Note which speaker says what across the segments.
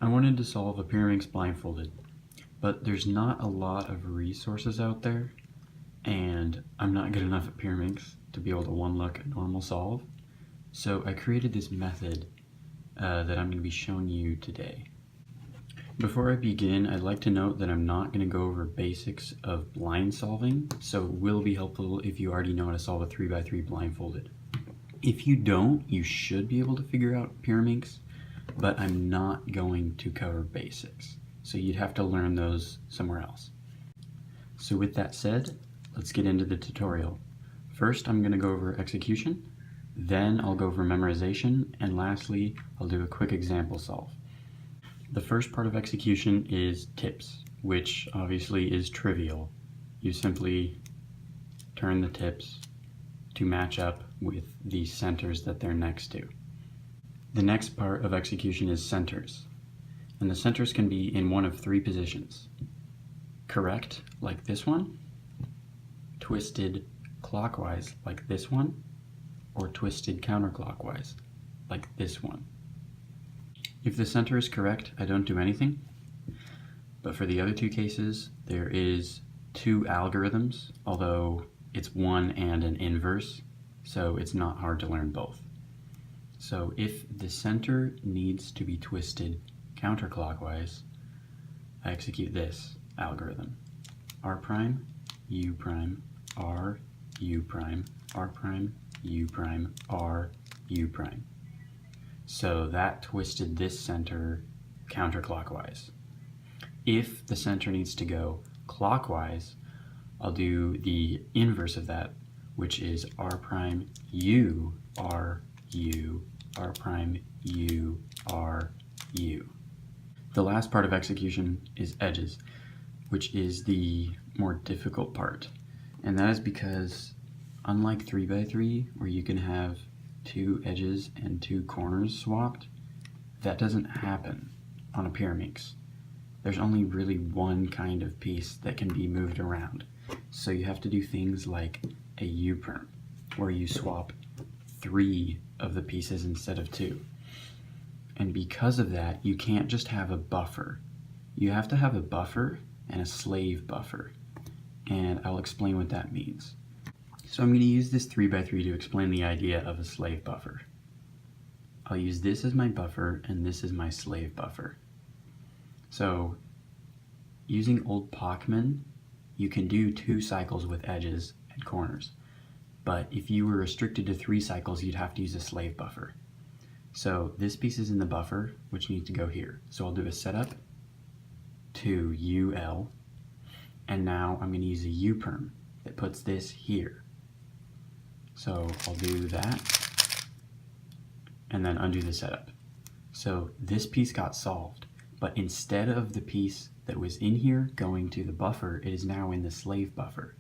Speaker 1: I wanted to solve a Pyraminx Blindfolded, but there's not a lot of resources out there, and I'm not good enough at Pyraminx to be able to one-look a normal solve. So I created this method that I'm going to be showing you today. Before I begin, I'd like to note that I'm not going to go over basics of blind solving, so it will be helpful if you already know how to solve a 3x3 blindfolded. If you don't, you should be able to figure out Pyraminx, but I'm not going to cover basics, so you'd have to learn those somewhere else. So with that said, let's get into the tutorial. First, I'm going to go over execution, then I'll go over memorization, and lastly, I'll do a quick example solve. The first part of execution is tips, which obviously is trivial. You simply turn the tips to match up with the centers that they're next to. The next part of execution is centers, and the centers can be in one of three positions: correct, like this one, twisted clockwise, like this one, or twisted counterclockwise, like this one. If the center is correct, I don't do anything, but for the other two cases, there is two algorithms, although it's one and an inverse, so it's not hard to learn both. So if the center needs to be twisted counterclockwise, I execute this algorithm: R prime, U prime, R, U prime, R prime, U prime, R, U prime. So that twisted this center counterclockwise. If the center needs to go clockwise, I'll do the inverse of that, which is R prime, U, R, U, R prime, U, R, U. The last part of execution is edges, which is the more difficult part. And that is because, unlike 3x3, where you can have two edges and two corners swapped, that doesn't happen on a Pyraminx. There's only really one kind of piece that can be moved around. So you have to do things like a U-perm, where you swap 3 of the pieces instead of 2. And because of that, you can't just have a buffer. You have to have a buffer and a slave buffer. And I'll explain what that means. So I'm going to use this 3x3 to explain the idea of a slave buffer. I'll use this as my buffer and this is my slave buffer. So using old Pachman, you can do 2 cycles with edges and corners. But if you were restricted to 3 cycles, you'd have to use a slave buffer. So this piece is in the buffer, which needs to go here. So I'll do a setup to UL, and now I'm going to use a U-perm that puts this here. So I'll do that, and then undo the setup. So this piece got solved, but instead of the piece that was in here going to the buffer, it is now in the slave buffer.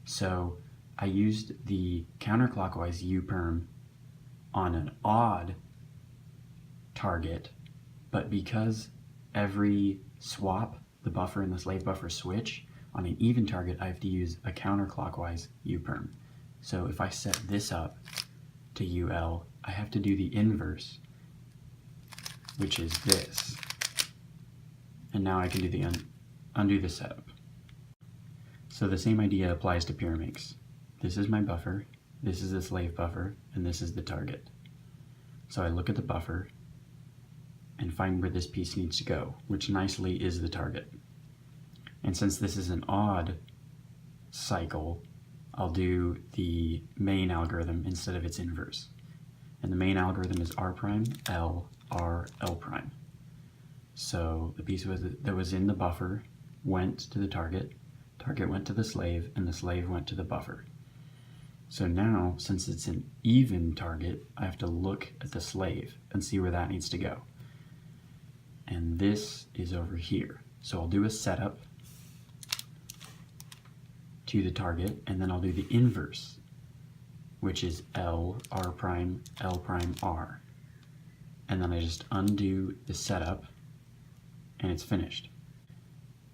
Speaker 1: So I used the counterclockwise U-perm on an odd target, but because every swap, the buffer and the slave buffer switch, on an even target, I have to use a counterclockwise U-perm. So if I set this up to UL, I have to do the inverse, which is this. And now I can do the undo the setup. So the same idea applies to Pyraminx. This is my buffer, this is the slave buffer, and this is the target. So I look at the buffer and find where this piece needs to go, which nicely is the target. And since this is an odd cycle, I'll do the main algorithm instead of its inverse. And the main algorithm is R prime, L, R, L prime. So the piece that was in the buffer went to the target, target went to the slave, and the slave went to the buffer. So now, since it's an even target, I have to look at the slave and see where that needs to go. And this is over here. So I'll do a setup to the target, and then I'll do the inverse, which is L, R prime, L prime, R. And then I just undo the setup, and it's finished.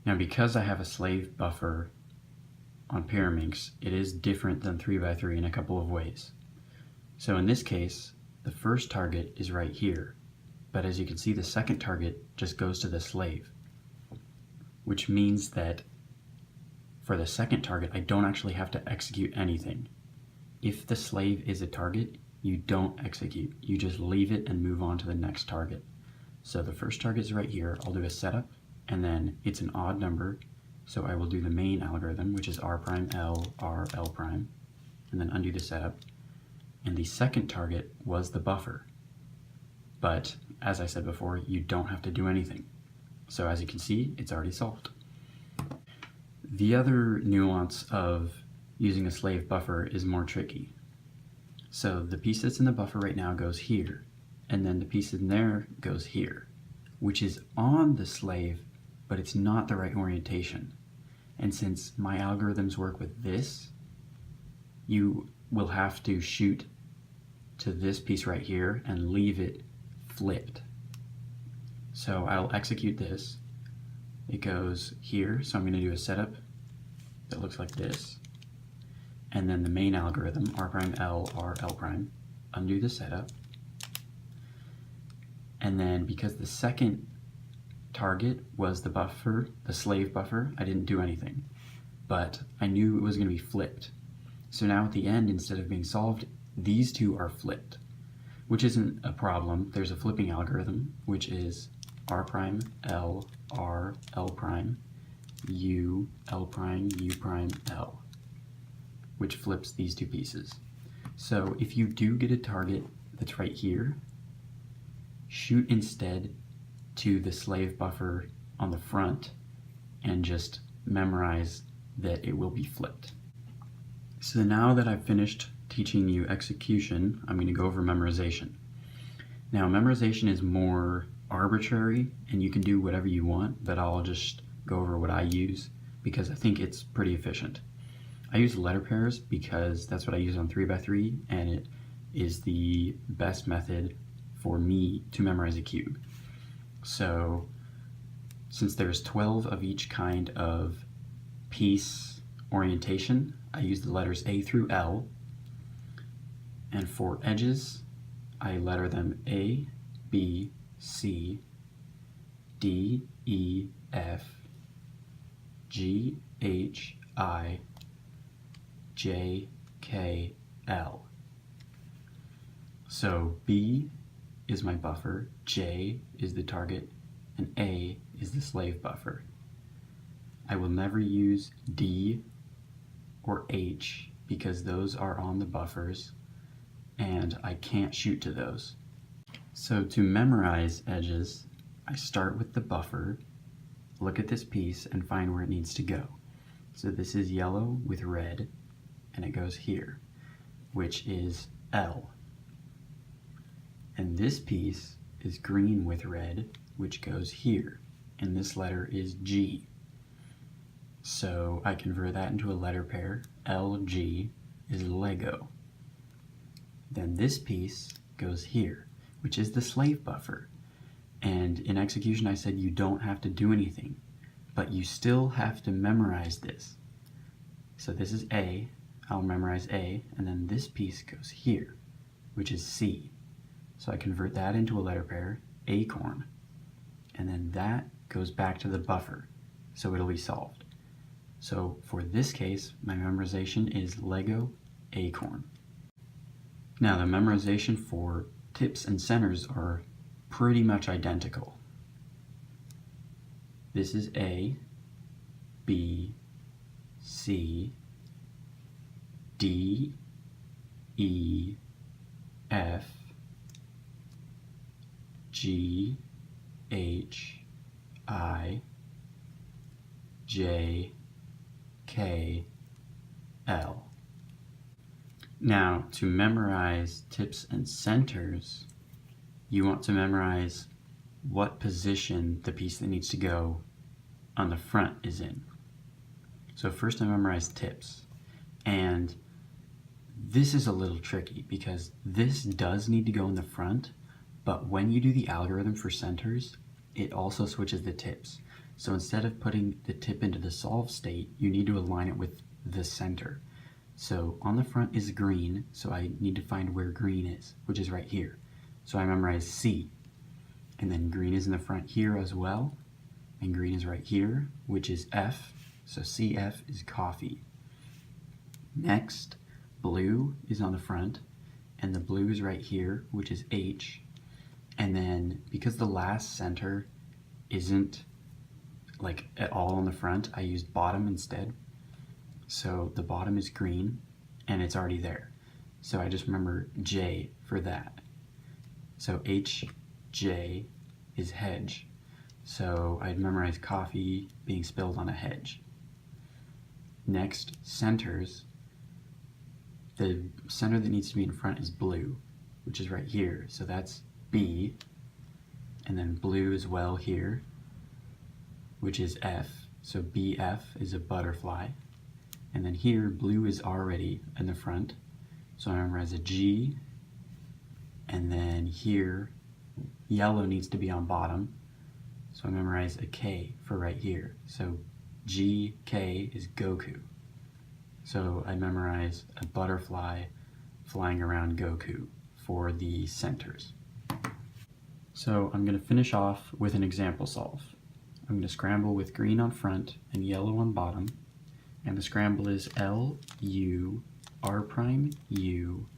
Speaker 1: Now because I have a slave buffer on Pyraminx, it is different than 3x3 in a couple of ways. So in this case, the first target is right here, But as you can see, the second target just goes to the slave, which means that for the second target, I don't actually have to execute anything. If the slave is a target, you don't execute. You just leave it and move on to the next target. So the first target is right here. I'll do a setup, and then it's an odd number. So I will do the main algorithm, which is R prime L, R, L prime, and then undo the setup. And the second target was the buffer. But as I said before, you don't have to do anything. So as you can see, it's already solved. The other nuance of using a slave buffer is more tricky. So the piece that's in the buffer right now goes here, and then the piece in there goes here, which is on the slave, but it's not the right orientation. And since my algorithms work with this, you will have to shoot to this piece right here and leave it flipped. So I'll execute this. It goes here, so I'm going to do a setup that looks like this. And then the main algorithm, R prime L, R, L prime, undo the setup. And then because the second target was the buffer, the slave buffer, I didn't do anything. But I knew it was going to be flipped. So now at the end, instead of being solved, these two are flipped, which isn't a problem. There's a flipping algorithm, which is R prime, L, R, L prime, U, L prime, U prime, L, which flips these two pieces. So if you do get a target that's right here, shoot instead to the slave buffer on the front and just memorize that it will be flipped. So now that I've finished teaching you execution, I'm going to go over memorization. Now memorization is more arbitrary and you can do whatever you want, but I'll just go over what I use because I think it's pretty efficient. I use letter pairs because that's what I use on 3x3 and it is the best method for me to memorize a cube. So since there's 12 of each kind of piece orientation, I use the letters A through L, and for edges I letter them A, B, C, D, E, F, G, H, I, J, K, L. So B is my buffer, J is the target, and A is the slave buffer. I will never use D or H because those are on the buffers and I can't shoot to those. So to memorize edges, I start with the buffer, look at this piece and find where it needs to go. So this is yellow with red and it goes here, which is L. And this piece is green with red, which goes here, and this letter is G. So I convert that into a letter pair. LG is Lego. Then this piece goes here, which is the slave buffer. And in execution I said you don't have to do anything, but you still have to memorize this. So this is A, I'll memorize A, and then this piece goes here, which is C. So I convert that into a letter pair, acorn, and then that goes back to the buffer, so it'll be solved. So for this case, my memorization is Lego acorn. Now the memorization for tips and centers are pretty much identical. This is A, B, C, D, E, F, G, H, I, J, K, L. Now, to memorize tips and centers, you want to memorize what position the piece that needs to go on the front is in. So first I memorize tips, and this is a little tricky because this does need to go in the front, but when you do the algorithm for centers, it also switches the tips. So instead of putting the tip into the solve state, you need to align it with the center. So on the front is green, so I need to find where green is, which is right here. So I memorize C. and then green is in the front here as well, and green is right here, which is F, so CF is coffee. Next, blue is on the front, and the blue is right here, which is H, and then because the last center isn't like at all on the front, I used bottom instead. So the bottom is green, and it's already there. So I just remember J for that. So HJ is hedge. So I'd memorize coffee being spilled on a hedge. Next, centers. The center that needs to be in front is blue, which is right here. So that's B, and then blue as well here, which is F. So BF is a butterfly. And then here, blue is already in the front. So I memorize a G, and then here, yellow needs to be on bottom. So I memorize a K for right here. So GK is Goku. So I memorize a butterfly flying around Goku for the centers. So I'm going to finish off with an example solve. I'm going to scramble with green on front and yellow on bottom. And the scramble is L, U, R prime, U,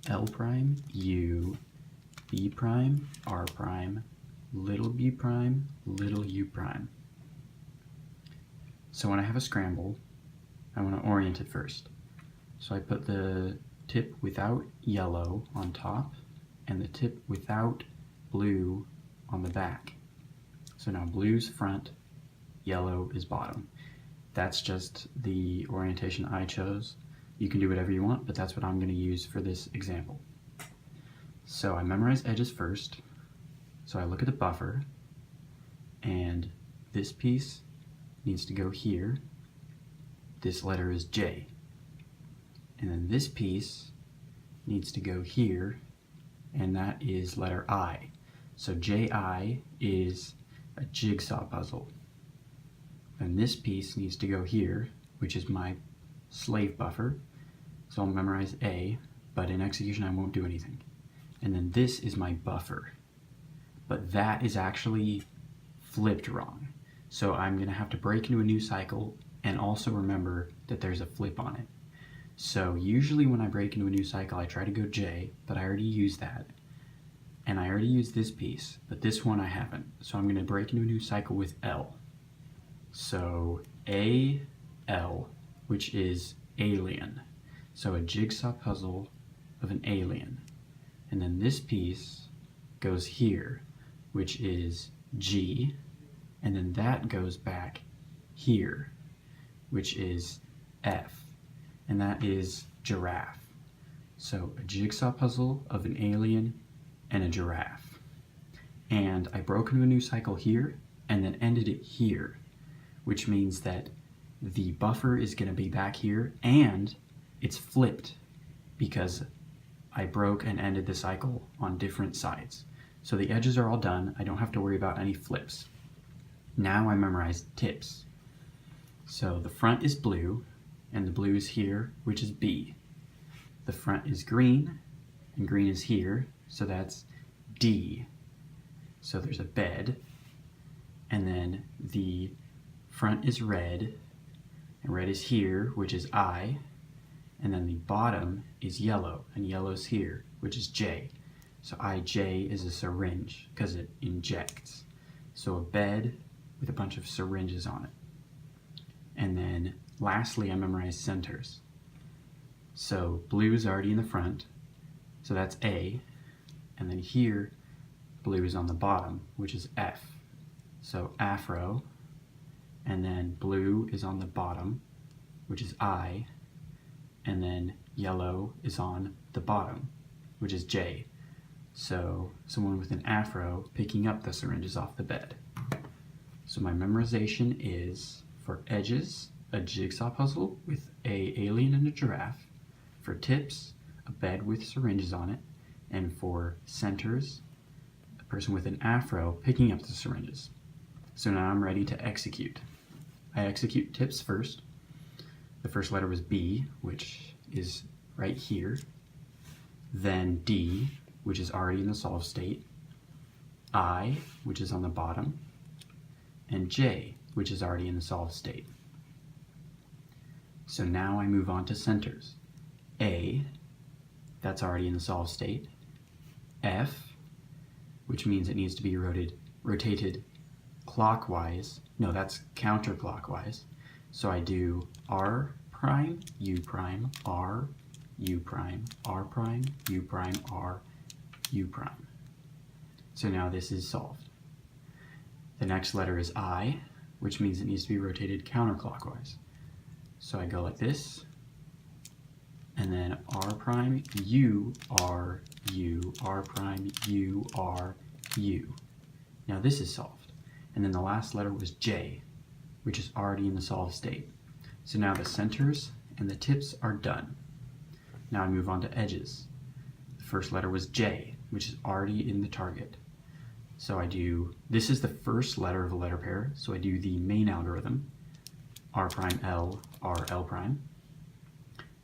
Speaker 1: L prime, U, B prime, R prime, little b prime, little u prime. So when I have a scramble, I want to orient it first. So I put the tip without yellow on top and the tip without blue on the back. So now blue's front, yellow is bottom. That's just the orientation I chose. You can do whatever you want, but that's what I'm going to use for this example. So I memorize edges first. So I look at the buffer, and this piece needs to go here. This letter is J. And then this piece needs to go here, and that is letter I. So JI is a jigsaw puzzle. And this piece needs to go here, which is my slave buffer. So I'll memorize A, but in execution I won't do anything. And then this is my buffer. But that is actually flipped wrong. So I'm going to have to break into a new cycle and also remember that there's a flip on it. So usually when I break into a new cycle I try to go J, but I already used that. And I already used this piece, but this one I haven't. So I'm going to break into a new cycle with L. So A-L, which is alien. So a jigsaw puzzle of an alien. And then this piece goes here, which is G, and then that goes back here, which is F, and that is giraffe. So a jigsaw puzzle of an alien and a giraffe. And I broke into a new cycle here and then ended it here, which means that the buffer is going to be back here and it's flipped because I broke and ended the cycle on different sides. So the edges are all done. I don't have to worry about any flips. Now I memorize tips. So the front is blue, and the blue is here, which is B. The front is green, and green is here, so that's D. So there's a bed, and then the front is red, and red is here, which is I, and then the bottom is yellow, and yellow's here, which is J. So IJ is a syringe, because it injects. So a bed with a bunch of syringes on it. And then lastly, I memorize centers. So blue is already in the front, so that's A. And then here, blue is on the bottom, which is F. So afro. And then blue is on the bottom, which is I. And then yellow is on the bottom, which is J. So someone with an afro picking up the syringes off the bed. So my memorization is, for edges, a jigsaw puzzle with a alien and a giraffe. For tips, a bed with syringes on it. And for centers, a person with an afro picking up the syringes. So now I'm ready to execute. I execute tips first. The first letter was B, which is right here. Then D, which is already in the solve state. I, which is on the bottom, and J, which is already in the solved state. So now I move on to centers. A, that's already in the solved state. F, which means it needs to be rotated clockwise. No, that's counterclockwise. So I do R prime, U prime, R, U prime, R prime, U prime, R, U prime. So now this is solved. The next letter is I, which means it needs to be rotated counterclockwise. So I go like this, and then R prime, U, R, U, R prime, U, R, U. Now this is solved. And then the last letter was J, which is already in the solved state. So now the centers and the tips are done. Now I move on to edges. The first letter was J, which is already in the target. So I do, this is the first letter of a letter pair, so I do the main algorithm, R prime L, R L prime.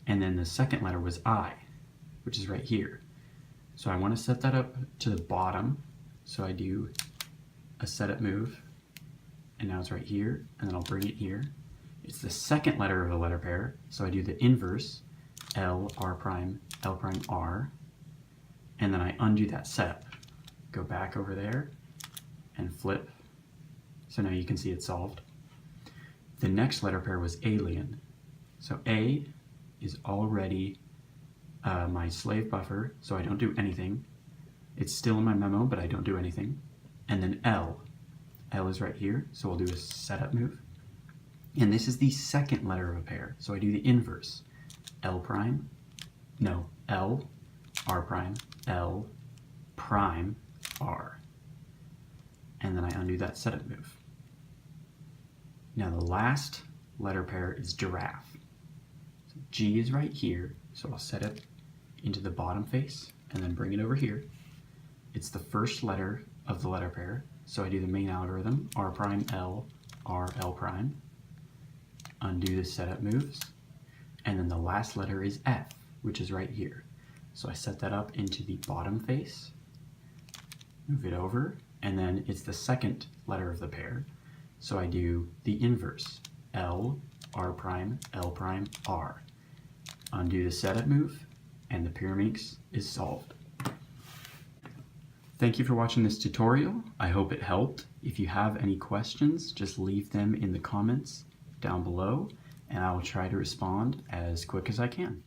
Speaker 1: And then the second letter was I, which is right here. So I want to set that up to the bottom, so I do a setup move, and now it's right here, and then I'll bring it here. It's the second letter of a letter pair, so I do the inverse, L, R prime, L prime, R, and then I undo that setup. Go back over there and flip. So now you can see it's solved. The next letter pair was alien. So A is already my slave buffer, so I don't do anything. It's still in my memo, but I don't do anything. And then L. L is right here, so we'll do a setup move. And this is the second letter of a pair, so I do the inverse. L prime, no, L, R prime, L, prime, R. And then I undo that setup move. Now the last letter pair is giraffe. So G is right here, so I'll set it into the bottom face and then bring it over here. It's the first letter of the letter pair, so I do the main algorithm, R prime L, R L prime, undo the setup moves, and then the last letter is F, which is right here. So I set that up into the bottom face, move it over, and then it's the second letter of the pair, so I do the inverse, L, R prime, L prime, R. Undo the setup move, and the Pyraminx is solved. Thank you for watching this tutorial. I hope it helped. If you have any questions, just leave them in the comments down below, and I will try to respond as quick as I can.